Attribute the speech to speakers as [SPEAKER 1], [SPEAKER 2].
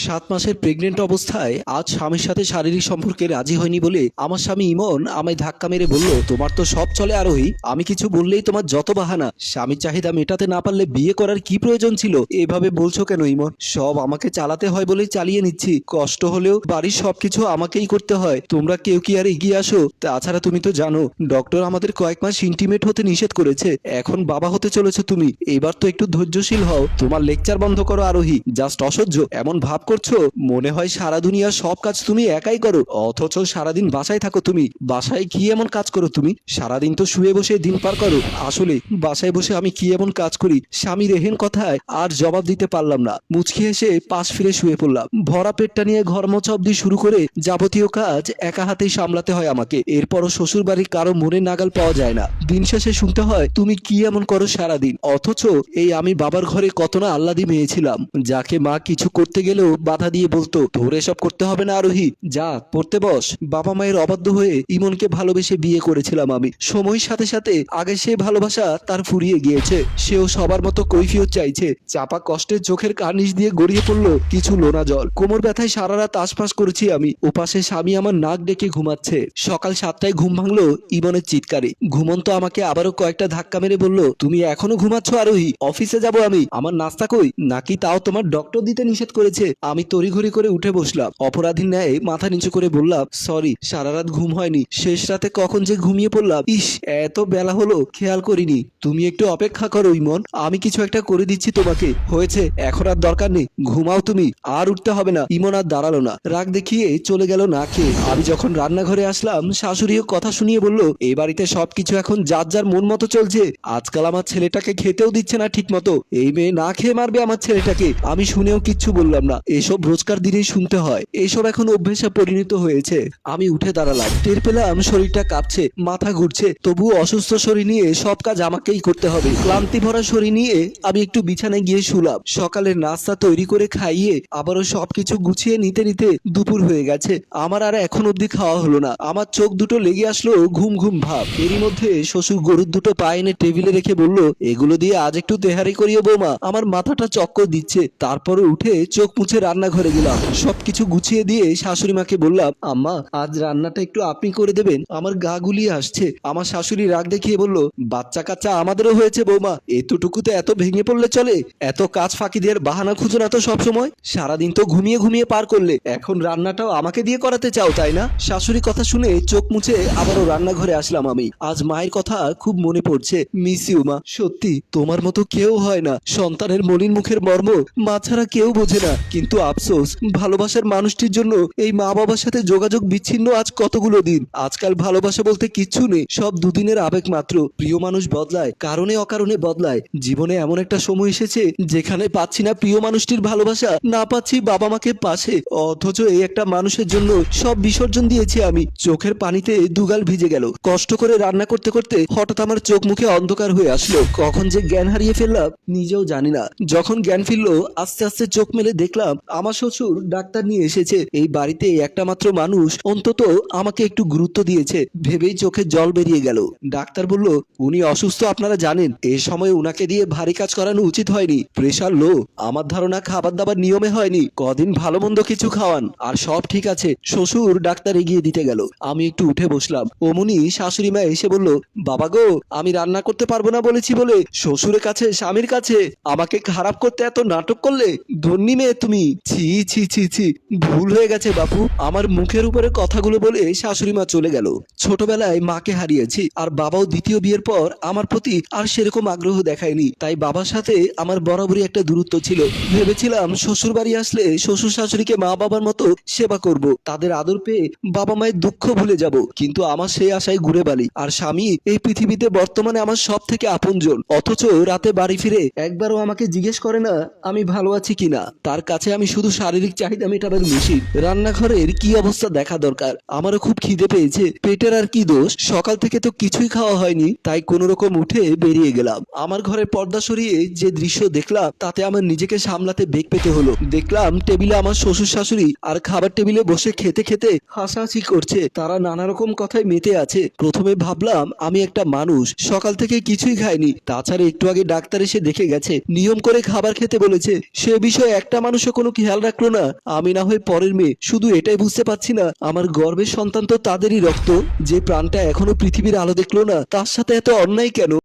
[SPEAKER 1] 7 মাসের প্রেগনেন্ট অবস্থায় আজ স্বামীর সাথে শারীরিক সম্পর্কে রাজি হয়নি বলে আমার স্বামী ইমন আমায় ধাক্কা মেরে বলল, তোমার তো সব চলে আরোহী, আমি কিছু বললেই তোমার যত বাহানা। স্বামীর চাহিদা মেটাতে না পারলে বিয়ে করার কি প্রয়োজন ছিল? এভাবে বলছো কেন ইমন? সব আমাকে চালাতে হয় বলেই চালিয়ে নিচ্ছি। কষ্ট হলেও বাড়ির সবকিছু আমাকেই করতে হয়। তোমরা কেউ কি আর এগিয়ে আসো? তাছাড়া তুমি তো জানো ডক্টর আমাদের কয়েক মাস ইন্টিমেট হতে নিষেধ করেছে। এখন বাবা হতে চলেছো তুমি, এবার তো একটু ধৈর্যশীল হও। তোমার লেকচার বন্ধ করো আরোহী, জাস্ট অসহ্য এমন ভাব করছো মনে হয় সারা দুনিয়ার সব কাজ তুমি একাই করো, অথচ সারাদিন বাসায় থাকো। তুমি বাসায় কি এমন কাজ করো? তুমি সারাদিন তো শুয়ে বসে দিন পার করো। আসলে বাসায় বসে আমি কি এমন কাজ করি? স্বামী রেহেন কথায় আর জবাব দিতে পারলাম না। মুচকি হেসে পাশ ফিরে শুয়ে পড়লাম। ভরা পেটটা নিয়ে ঘর মোছা অব্দি শুরু করে যাবতীয় কাজ একা হাতেই সামলাতে হয় আমাকে। এরপরও শ্বশুর বাড়ির কারো মনে নাগাল পাওয়া যায় না। দিন শেষে শুনতে হয় তুমি কি এমন করো সারাদিন। অথচ এই আমি বাবার ঘরে কত না আহ্লাদি মেয়ে ছিলাম, যাকে মা কিছু করতে গেলেও বাধা দিয়ে বলতো, তোর এসব করতে হবে না আরোহী, যা পড়তে বস। বাবা মায়ের অবাধ্য হয়ে ইমনকে ভালোবেসে বিয়ে করেছিলাম আমি। সময়ের সাথে সাথে আগে সে ভালোবাসা তার ফুরিয়ে গিয়েছে। সেও সবার মতো কৈফিয়ত চাইছে। চাপা কষ্টের চোখের কার্নিশ দিয়ে গড়িয়ে পড়লো কিছু লোনা জল। কোমর ব্যথায় সারা রাত আশপাশ করেছি আমি। ওপাশে স্বামী আমার নাক ডেকে ঘুমাচ্ছে। সকাল 7টায় ঘুম ভাঙলো ইমনের চিৎকারে। ঘুমন্ত আমাকে আবারও কয়েকটা ধাক্কা মেরে বলল, তুমি এখনো ঘুমাচ্ছ আরোহী? অফিসে যাব আমি, আমার নাস্তা কই? নাকি তাও তোমার ডক্টর দিতে নিষেধ করেছে? আমি তড়িঘড়ি করে উঠে বসলাম। অপরাধীর ন্যায় মাথা নিচু করে বললাম, সরি, সারা রাত ঘুম হয়নি। শেষ রাতে কখন যে ঘুমিয়ে পড়লাম। ইস, এত বেলা হলো, খেয়াল করিনি। তুমি একটু অপেক্ষা করো ইমন, আমি কিছু একটা করে দিচ্ছি তোমাকে। হয়েছে, এখন আর দরকার নেই, ঘুমাও তুমি, আর উঠতে হবে না। ইমন আর দাঁড়ালো না, রাগ দেখিয়ে চলে গেল না খেয়ে। আমি যখন রান্নাঘরে আসলাম শাশুড়িও কথা শুনিয়ে বলল, এই বাড়িতে সবকিছু এখন যার যার মন মতো চলছে। আজকাল আমার ছেলেটাকে খেতেও দিচ্ছে না ঠিক মতো। এই মেয়ে না খেয়ে মারবে আমার ছেলেটাকে। আমি শুনেও কিচ্ছু বললাম না। এসব রোজকার দিনেই শুনতে হয়, এসব এখন অভ্যেসে পরিণত হয়েছে। আমি উঠে দাঁড়ালাম। টের পেলাম শরীরটা কাঁপছে, মাথা ঘুরছে। তবুও অসুস্থ শরীর নিয়ে সব কাজ আমাকেই করতে হবে। ক্লান্তি ভরা শরীর নিয়ে আমি একটু বিছানায় গিয়ে শুলাম। সকালের নাস্তা তৈরি করে খাইয়ে আবারও সবকিছু গুছিয়ে নিতে নিতে দুপুর হয়ে গেছে। আমার আর এখন অব্দি খাওয়া হলো না। আমার চোখ দুটো লেগে আসলো ঘুম ঘুম ভাব। এরই মধ্যে শ্বশুর গরুর দুটো পা এনে টেবিলে রেখে বলল, এগুলো দিয়ে আজ একটু তেহারি করিয়ে বৌমা। আমার মাথাটা চক্কর দিচ্ছে। তারপরে উঠে চোখ মুছে রান্নাঘরে গেলাম। সবকিছু গুছিয়ে দিয়ে শাশুড়ি মাকে বললাম, আম্মা আজ রান্নাটা একটু আপনি করে দেবেন, আমার গা গুলিয়ে আসছে। আমার শাশুড়ি রাগ দেখিয়ে বলল, বাচ্চা কাচ্চা আমাদেরও হয়েছে বৌমা, এতটুকুতে এত ভেঙে পড়লে চলে? এত কাজ ফাঁকি দিয়ে বাহানা খুঁজো না তো সবসময়। সারাদিন তো ঘুমিয়ে ঘুমিয়ে পার করলে, এখন রান্নাটাও আমাকে দিয়ে করাতে চাও তাই না? শাশুড়ি কথা শুনে চোখ মুছে আবারও রান্নাঘরে আসলাম আমি। আজ মায়ের কথা খুব মনে পড়ছে। মিস ইউ মা, সত্যি তোমার মতো কেউ হয় না। সন্তানের মলিন মুখের মর্ম মা ছাড়া কেউ বোঝে না। কিন্তু আফসোস, ভালোবাসার মানুষটির জন্য এই মা বাবার সাথে যোগাযোগ বিচ্ছিন্ন আজ কতগুলো দিন। আজকাল ভালোবাসা বলতে কিচ্ছু নেই, সব দুদিনের আবেগ মাত্র। প্রিয় মানুষ বদলায়, কারণে অকারণে বদলায়। জীবনে এমন একটা সময় এসেছে যেখানে পাচ্ছি না প্রিয় মানুষটির ভালোবাসা, না পাচ্ছি বাবা মাকে পাশে। অথচ এই একটা মানুষের জন্য সব বিসর্জন দিয়েছি আমি। চোখের পানিতে দুগাল ভিজে গেল। কষ্ট করে রান্না করতে করতে হঠাৎ আমার চোখ মুখে অন্ধকার হয়ে আসলো। কখন যে জ্ঞান হারিয়ে ফেললাম নিজেও জানি না। যখন জ্ঞান ফিরলো আস্তে আস্তে চোখ মেলে দেখলাম আমার শ্বশুর ডাক্তার নিয়ে এসেছে। এই বাড়িতে একটা মাত্র মানুষ অন্তত আমাকে একটু গুরুত্ব দিয়েছে ভেবেই চোখে জল বেরিয়ে গেল। ডাক্তার বলল, উনি অসুস্থ আপনারা জানেন, এই সময় উনাকে দিয়ে ভারী কাজ করানো উচিত হয়নি, প্রেশার লো। আমার ধারণা খাবার দাবার নিয়মে হয়নি, কদিন ভালো মন্দ কিছু খাওয়ান আর সব ঠিক আছে। শ্বশুর ডাক্তার এগিয়ে দিতে গেল। আমি একটু উঠে বসলাম। অমনি শাশুড়ি মা এসে বলল, বাবা গো, আমি রান্না করতে পারবো না বলেছি বলে শ্বশুরের কাছে স্বামীর কাছে আমাকে খারাপ করতে এত নাটক করলে? ধন্যী মেয়ে তুমি। ছি ছি ছি ছি, ভুল হয়ে গেছে বাপু। আমার মুখের উপরে কথাগুলো বলে শাশুড়ি মা চলে গেল। ছোটবেলায় মাকে হারিয়েছি, আর বাবাও দ্বিতীয় বিয়ের পর আমার প্রতি আর সেরকম আগ্রহ দেখায়নি। তাই বাবার সাথে আমার বরাবরই একটা দূরত্ব ছিল। ভেবেছিলাম শ্বশুর বাড়ি আসলে শ্বশুর শাশুড়িকে মা বাবার মতো সেবা করব, তাদের আদর পেয়ে বাবা মায়ের দুঃখ ভুলে যাব। কিন্তু আমার সেই আশায় ঘুরে বালি। আর স্বামী এই পৃথিবীতে বর্তমানে আমার সব থেকে আপনজন। অথচ রাতে বাড়ি ফিরে একবারও আমাকে জিজ্ঞেস করে না আমি ভালো আছি কিনা। তার কাছে আমি শুধু শারীরিক চাহিদা মেটাবার মেশিন। রান্নাঘরের কি অবস্থা দেখা দরকার। আমারও খুব খিদে পেয়েছে, পেটের আর কি দোষ, সকাল থেকে তো কিছুই খাওয়া হয়নি। তাই কোনো রকম উঠে বেরিয়ে গেলাম। আমার ঘরের পর্দা সরিয়ে যে দৃশ্য দেখলাম তাতে আমার নিজেকে সামলাতে বেগ পেতে হলো। দেখলাম টেবিলে আমার শ্বশুর শাশুড়ি আর খাবার টেবিলে বসে খেতে খেতে হাসাহাসি করছে। তারা নানা রকম কথায় মেতে আছে। প্রথমে ভাবলাম আমি একটা মানুষ, সকাল থেকে কিছুই খাইনি, তাছাড়া একটু আগে ডাক্তার এসে দেখে গেছে, নিয়ম করে খাবার খেতে বলেছে। সে বিষয়ে একটা মানুষও কোনো খেয়াল রাখলো না? আমি না হয় পরের মেয়ে, শুধু এটাই বুঝতে পারছি না আমার গর্ভের সন্তান তো তাদেরই রক্ত। যে প্রাণটা এখনো পৃথিবীর আলো দেখলো না, তার সাথে এত অন্যায় কেন?